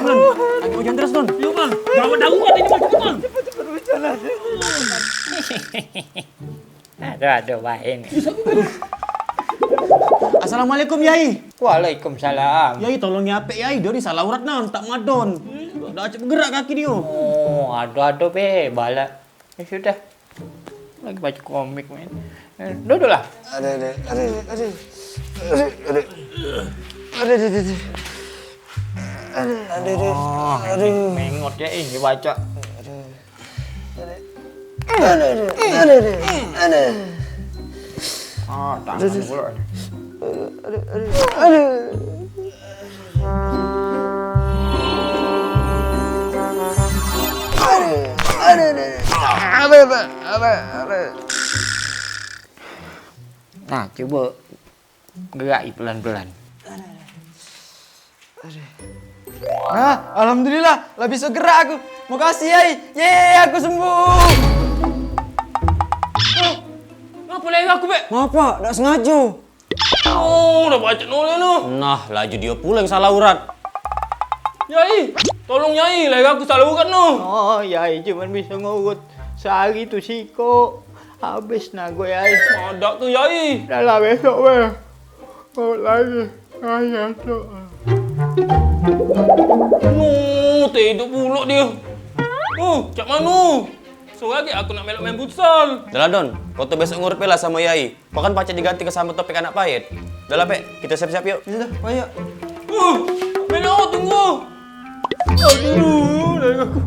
Man. Lagi hujan terus, Don. Yuk, Man. Gawat darurat ini, Man. Cepet, Man. Cepet berjalan. Aduh, baik nih. Assalamualaikum, Yai. Waalaikumsalam. Yai, tolong nyape, Yai. Dia ni salah urat, non. Tak madon. Dah acap bergerak kaki dia. Oh, aduh, be. Bala. Ya sudah. Lagi baca komik, men. Duduklah. Aduh. Mengot ya ini baca. Ah, tangan pula. Nah, coba gerak pelan-pelan. Alhamdulillah, lah bisa gerak aku. Makasih, Yai. Yeay, aku sembuh. Kenapa leher aku, Bek? Ngapa? Tak sengaja. Oh, dah baca noleh tu. Nah, laju dia pula yang salah urat. Yai, tolong Yai. Leher aku salah urat tu. Oh, Yai cuma bisa ngurut sehari tu siko. Habis nak gue, Yai. Madak tu, Yai. Dah lah besok, be. Ngurut lagi. Ayah tu. Tidur pula dia. Cak mana? Sore lagi aku nak melok main futsal. Dah lah, Don. Kau tu besok ngurut Pela sama Yai. Kau kan pacar diganti ke sama topik anak pahit. Dah lah, Pek. Kita siap-siap yuk. Sudah, ayo. Melok, tunggu. Aduh, leher aku.